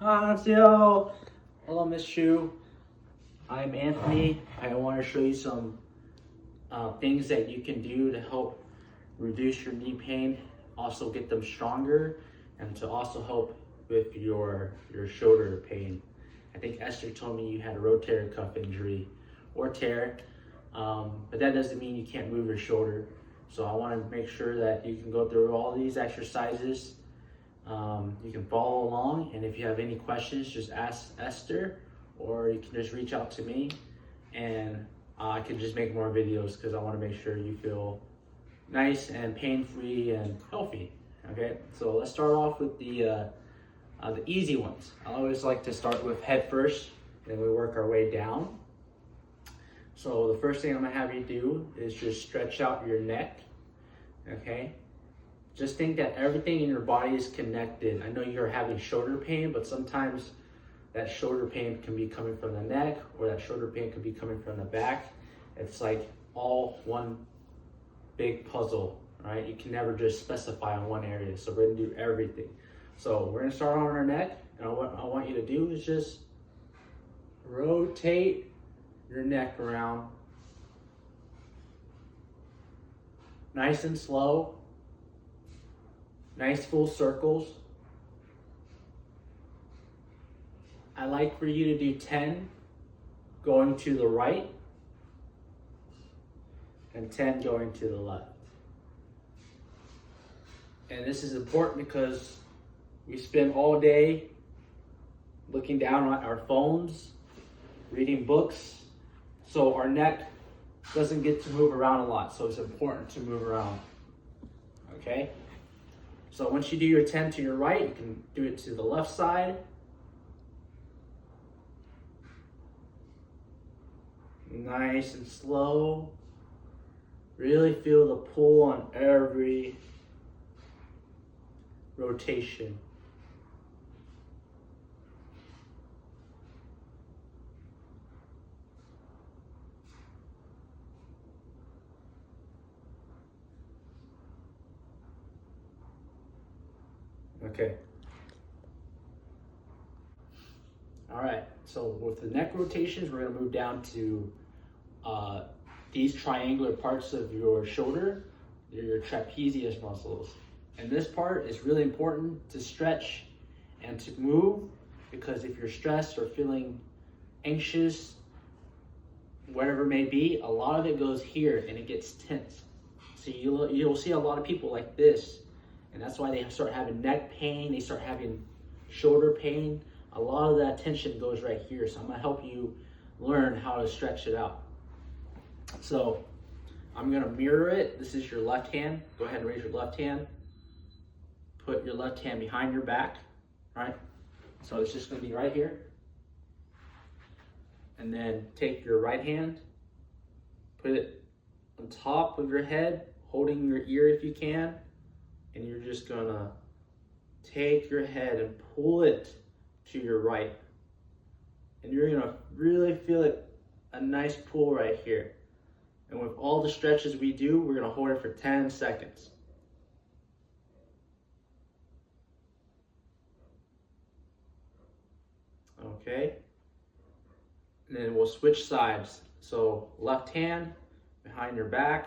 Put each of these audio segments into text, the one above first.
안녕하세요. Hello, Miss Shu. I'm Anthony. I want to show you some things that you can do to help reduce your knee pain, also get them stronger, and to also help with your shoulder pain. I think Esther told me you had a rotator cuff injury or tear, but that doesn't mean you can't move your shoulder. So I want to make sure that you can go through all these exercises. You can follow along, and if you have any questions, just ask Esther, or you can just reach out to me, and I can just make more videos because I want to make sure you feel nice and pain-free and healthy. Okay, so let's start off with the easy ones. I always like to start with head first, then we work our way down. So the first thing I'm gonna have you do is just stretch out your neck. Okay, just think that everything in your body is connected. I know you're having shoulder pain, but sometimes that shoulder pain can be coming from the neck, or that shoulder pain could be coming from the back. It's like all one big puzzle, right? You can never just specify on one area. So we're gonna do everything. So we're gonna start on our neck, and what I want you to do is just rotate your neck around. Nice and slow. Nice full circles. I like for you to do 10 going to the right and 10 going to the left. And this is important because we spend all day looking down on our phones, reading books, so our neck doesn't get to move around a lot, so it's important to move around, okay? So once you do your 10 to your right, you can do it to the left side. Nice and slow. Really feel the pull on every rotation. Okay. All right, so with the neck rotations, we're gonna move down to these triangular parts of your shoulder, your trapezius muscles. And this part is really important to stretch and to move, because if you're stressed or feeling anxious, whatever it may be, a lot of it goes here and it gets tense. So you'll see a lot of people like this, and that's why they start having neck pain, they start having shoulder pain. A lot of that tension goes right here. So I'm gonna help you learn how to stretch it out. So I'm gonna mirror it. This is your left hand. Go ahead and raise your left hand. Put your left hand behind your back, right? So it's just gonna be right here. And then take your right hand, put it on top of your head, holding your ear if you can, and you're just gonna take your head and pull it to your right. And you're gonna really feel it, a nice pull right here. And with all the stretches we do, we're gonna hold it for 10 seconds. Okay. And then we'll switch sides. So left hand behind your back,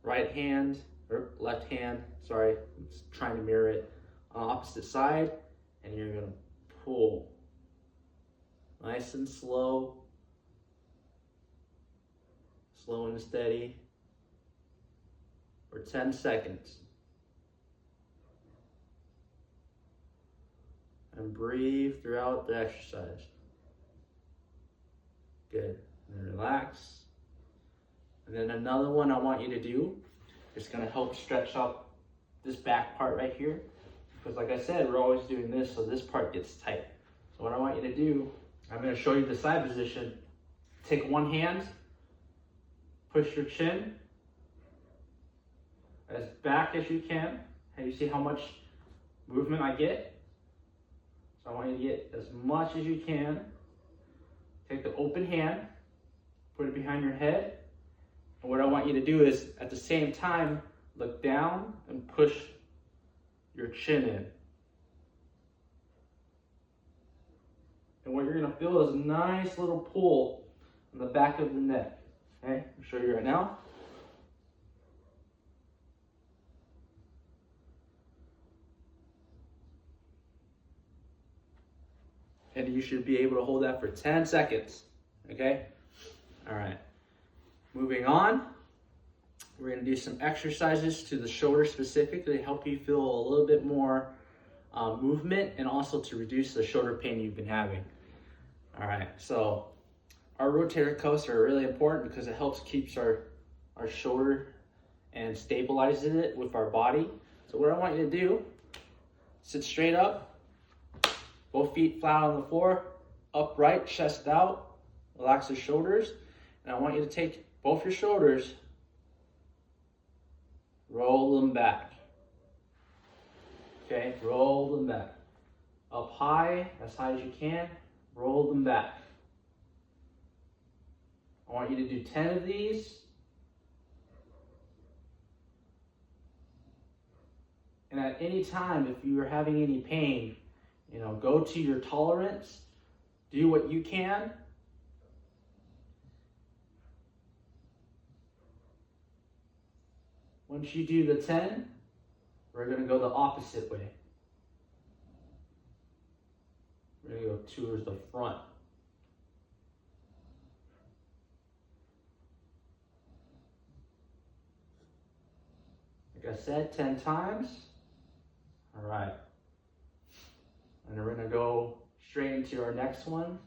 right hand, or left hand, sorry, I'm just trying to mirror it, on opposite side, and you're gonna pull. Nice and slow. Slow and steady for 10 seconds. And breathe throughout the exercise. Good. And relax. And then another one I want you to do is going to help stretch out this back part right here. Because like I said, we're always doing this, so this part gets tight. So what I want you to do, I'm going to show you the side position. Take one hand, push your chin as back as you can. And you see how much movement I get? So I want you to get as much as you can. Take the open hand, put it behind your head. And what I want you to do is, at the same time, look down and push your chin in. And what you're gonna feel is a nice little pull on the back of the neck. Okay, I'll show you right now. And you should be able to hold that for 10 seconds. Okay? All right. Moving on, we're going to do some exercises to the shoulder specifically to help you feel a little bit more movement and also to reduce the shoulder pain you've been having. All right, so our rotator cuffs are really important because it helps keeps our shoulder and stabilizes it with our body. So what I want you to do, sit straight up, both feet flat on the floor, upright, chest out, relax the shoulders. And I want you to take both your shoulders, roll them back. Okay, roll them back. Up high, as high as you can, roll them back. I want you to do 10 of these. And at any time, if you are having any pain, go to your tolerance, do what you can. Once you do the 10, we're going to go the opposite way. We're going to go towards the front. Like I said, 10 times. All right. And we're going to go straight into our next one,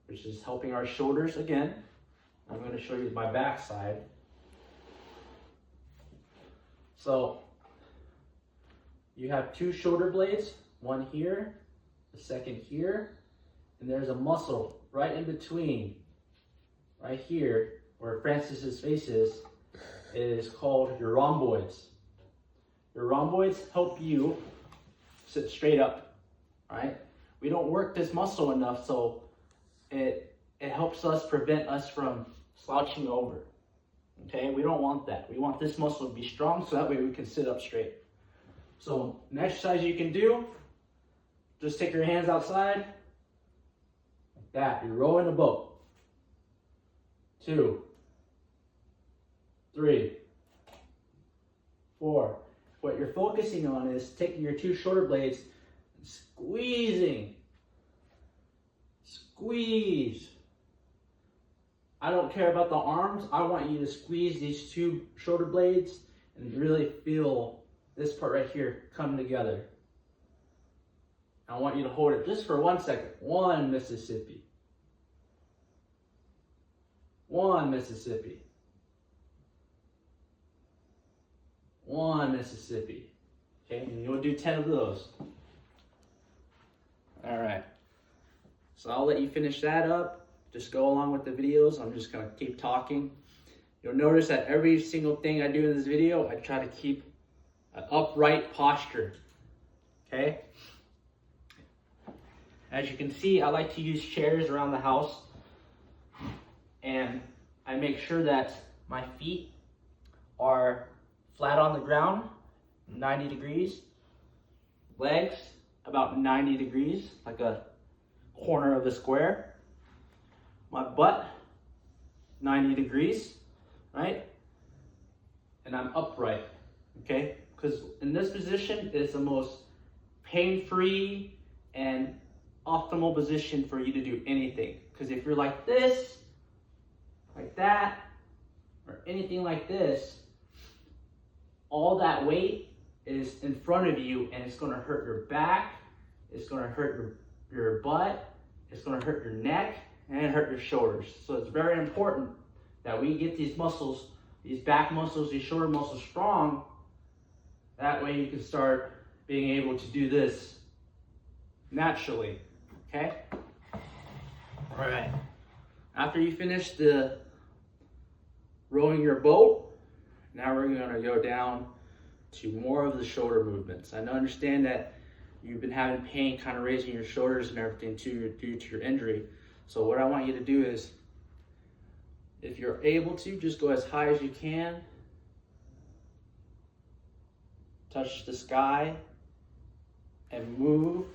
which is helping our shoulders again. I'm going to show you my back side. So you have two shoulder blades, one here, the second here, and there's a muscle right in between, right here, where Francis's face is. It is called your rhomboids. Your rhomboids help you sit straight up. Right? We don't work this muscle enough, so it helps us prevent us from slouching over. Okay? We don't want that. We want this muscle to be strong so that way we can sit up straight. So an exercise you can do, just take your hands outside, like that. You're rowing a boat. 2, 3, 4. What you're focusing on is taking your two shoulder blades, squeezing. Squeeze. I don't care about the arms. I want you to squeeze these two shoulder blades and really feel this part right here come together. I want you to hold it just for 1 second. 1 Mississippi. 1 Mississippi. 1 Mississippi. Okay, and you'll do 10 of those. All right, so I'll let you finish that up. Just go along with the videos. I'm just gonna keep talking. You'll notice that every single thing I do in this video, I try to keep an upright posture, okay? As you can see, I like to use chairs around the house, and I make sure that my feet are flat on the ground, 90 degrees, legs about 90 degrees, like a corner of a square. My butt, 90 degrees, right? And I'm upright, okay? Because in this position, it is the most pain-free and optimal position for you to do anything. Because if you're like this, like that, or anything like this, all that weight is in front of you and it's going to hurt your back, it's going to hurt your butt, it's going to hurt your neck, and hurt your shoulders. So it's very important that we get these muscles, these back muscles, these shoulder muscles strong. That way you can start being able to do this naturally, okay? All right. After you finish the rowing your boat, now we're going to go down to more of the shoulder movements. I understand that you've been having pain kind of raising your shoulders and everything due to your injury. So what I want you to do is, if you're able to, just go as high as you can. Touch the sky and move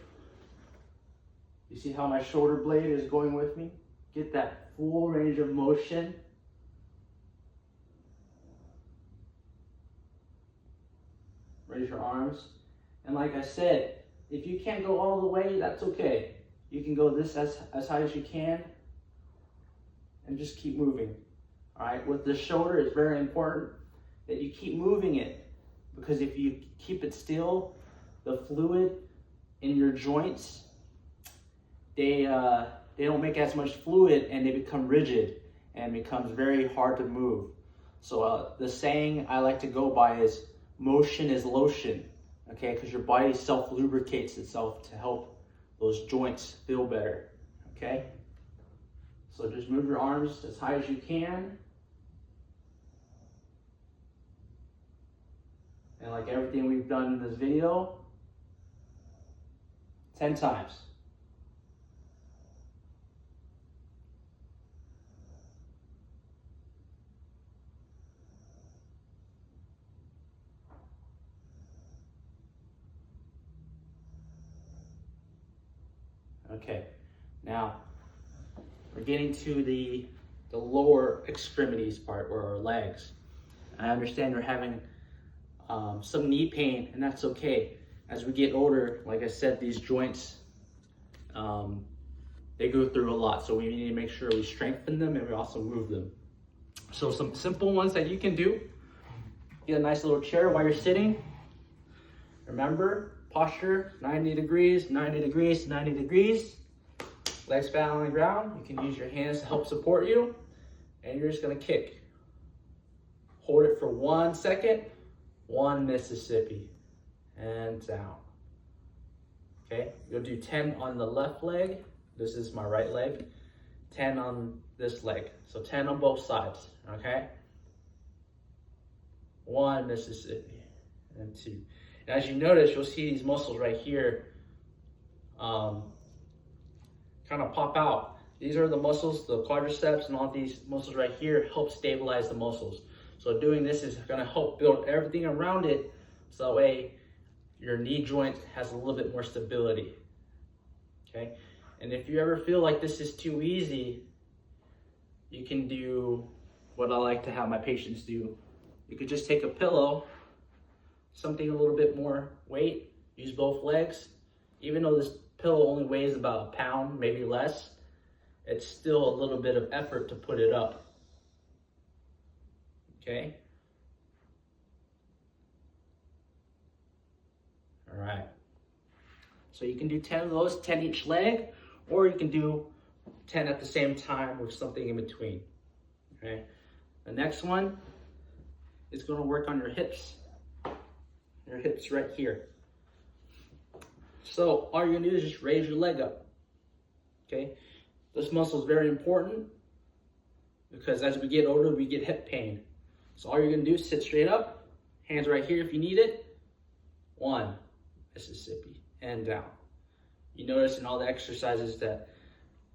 You see how my shoulder blade is going with me? Get that full range of motion. Raise your arms. And like I said, if you can't go all the way, that's okay. You can go this as high as you can and just keep moving. All right, with the shoulder, it's very important that you keep moving it, because if you keep it still, the fluid in your joints, they don't make as much fluid and they become rigid and it becomes very hard to move. So the saying I like to go by is motion is lotion, okay? Because your body self-lubricates itself to help those joints feel better, okay? So just move your arms as high as you can. And like everything we've done in this video, 10 times. Okay, now we're getting to the lower extremities part, or our legs. I understand you're having some knee pain, and that's okay. As we get older, like I said, these joints, they go through a lot, so we need to make sure we strengthen them and we also move them. So some simple ones that you can do: get a nice little chair while you're sitting. Remember, posture, 90 degrees, 90 degrees, 90 degrees. Legs flat on the ground. You can use your hands to help support you. And you're just gonna kick. Hold it for 1 second. 1 Mississippi. And down. Okay, you'll do 10 on the left leg. This is my right leg. 10 on this leg. So 10 on both sides, okay? 1 Mississippi. And 2. And as you notice, you'll see these muscles right here kind of pop out. These are the muscles, the quadriceps, and all these muscles right here help stabilize the muscles. So doing this is going to help build everything around it, so that way your knee joint has a little bit more stability. Okay, and if you ever feel like this is too easy, you can do what I like to have my patients do. You could just take a pillow, something a little bit more weight, use both legs. Even though this pillow only weighs about a pound, maybe less, it's still a little bit of effort to put it up. Okay? All right. So you can do 10 of those, 10 each leg, or you can do 10 at the same time with something in between. Okay? The next one is going to work on your hips. Your hips right here. So all you're gonna do is just raise your leg up. Okay? This muscle is very important because as we get older, we get hip pain. So all you're gonna do is sit straight up, hands right here if you need it. 1 Mississippi, and down. You notice in all the exercises that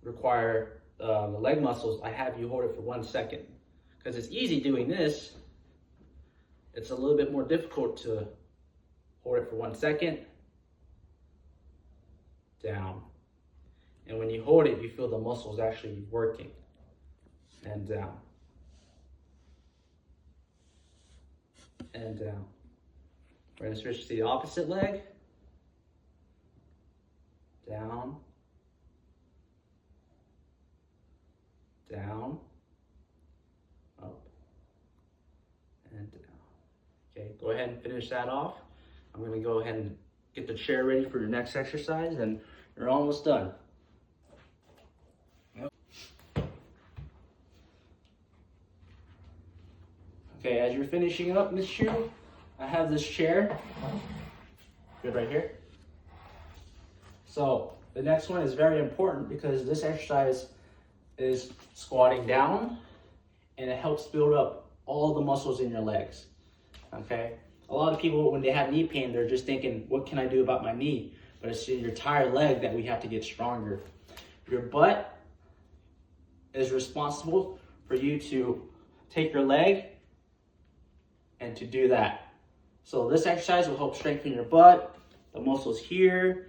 require the leg muscles, I have you hold it for 1 second. Because it's easy doing this, it's a little bit more difficult to hold it for 1 second. Down. And when you hold it, you feel the muscles actually working. And down. And down. We're going to switch to the opposite leg. Down. Down. Up. And down. Okay, go ahead and finish that off. I'm going to go ahead and get the chair ready for your next exercise, and you're almost done. Okay, as you're finishing up, Miss Shu, I have this chair. Good right here. So the next one is very important because this exercise is squatting down, and it helps build up all the muscles in your legs. Okay? A lot of people, when they have knee pain, they're just thinking, what can I do about my knee? But it's in your entire leg that we have to get stronger. Your butt is responsible for you to take your leg and to do that. So this exercise will help strengthen your butt, the muscles here,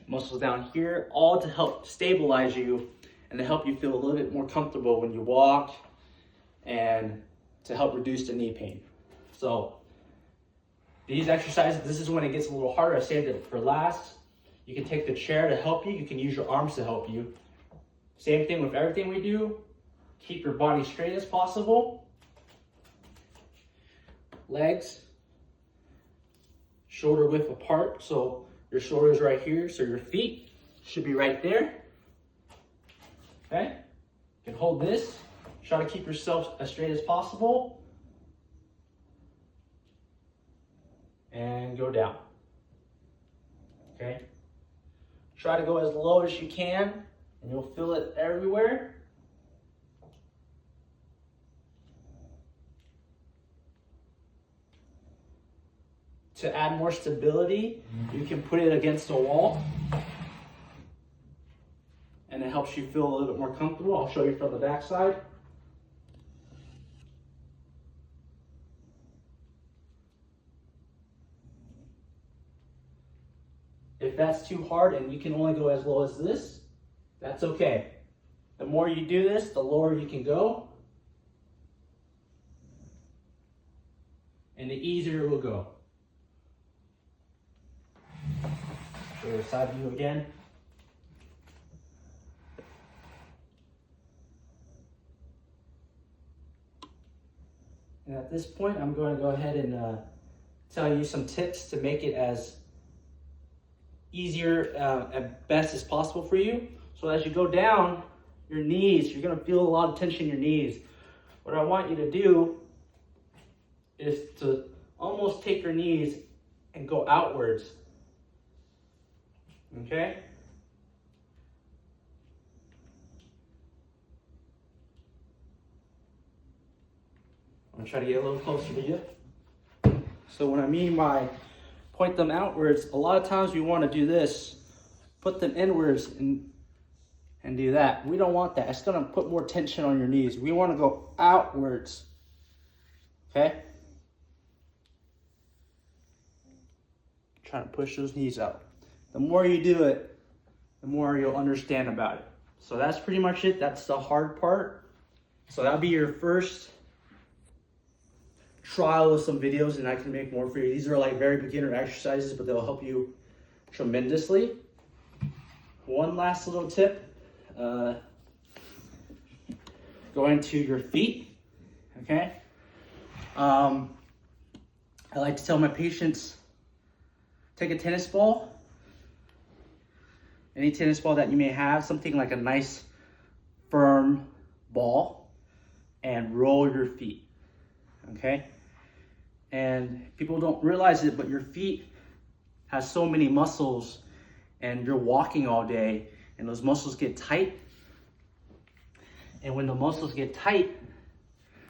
muscles down here, all to help stabilize you and to help you feel a little bit more comfortable when you walk and to help reduce the knee pain. So these exercises, this is when it gets a little harder. I saved it for last. You can take the chair to help you. You can use your arms to help you. Same thing with everything we do. Keep your body straight as possible. Legs, shoulder width apart. So your shoulder's right here. So your feet should be right there. Okay? You can hold this. Try to keep yourself as straight as possible. And go down. Okay? Try to go as low as you can, and you'll feel it everywhere. To add more stability, you can put it against the wall, and it helps you feel a little bit more comfortable. I'll show you from the back side. If that's too hard and you can only go as low as this, that's okay. The more you do this, the lower you can go, and the easier it will go. Show the side view again. And at this point, I'm going to go ahead and tell you some tips to make it as easier at best as possible for you. So as you go down your knees, you're going to feel a lot of tension in your knees. What I want you to do is to almost take your knees and go outwards. Okay? I'm going to try to get a little closer to you. So what I mean by point them outwards, a lot of times we want to do this, put them inwards and do that. We don't want that. It's going to put more tension on your knees. We want to go outwards. Okay? Try to push those knees out. The more you do it, the more you'll understand about it. So that's pretty much it. That's the hard part. So that'll be your first trial with some videos, and I can make more for you. These are like very beginner exercises, but they'll help you tremendously. One last little tip, going to your feet, okay? I like to tell my patients, take a tennis ball, any tennis ball that you may have, something like a nice firm ball, and roll your feet, okay? And people don't realize it, but your feet have so many muscles, and you're walking all day, and those muscles get tight. And when the muscles get tight,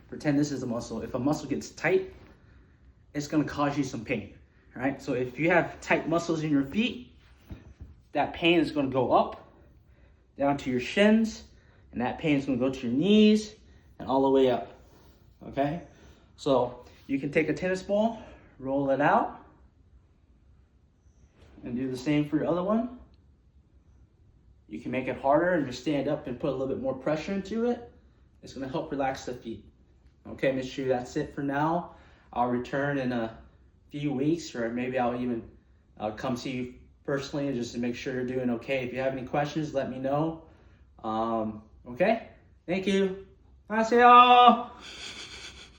pretend this is a muscle. If a muscle gets tight, it's gonna cause you some pain, right? So if you have tight muscles in your feet, that pain is gonna go up, down to your shins, and that pain is gonna go to your knees, and all the way up, okay? So you can take a tennis ball, roll it out, and do the same for your other one. You can make it harder and just stand up and put a little bit more pressure into it. It's gonna help relax the feet. Okay, Miss Chu, that's it for now. I'll return in a few weeks, or maybe I'll even come see you personally just to make sure you're doing okay. If you have any questions, let me know. Okay, thank you. 안녕하세요.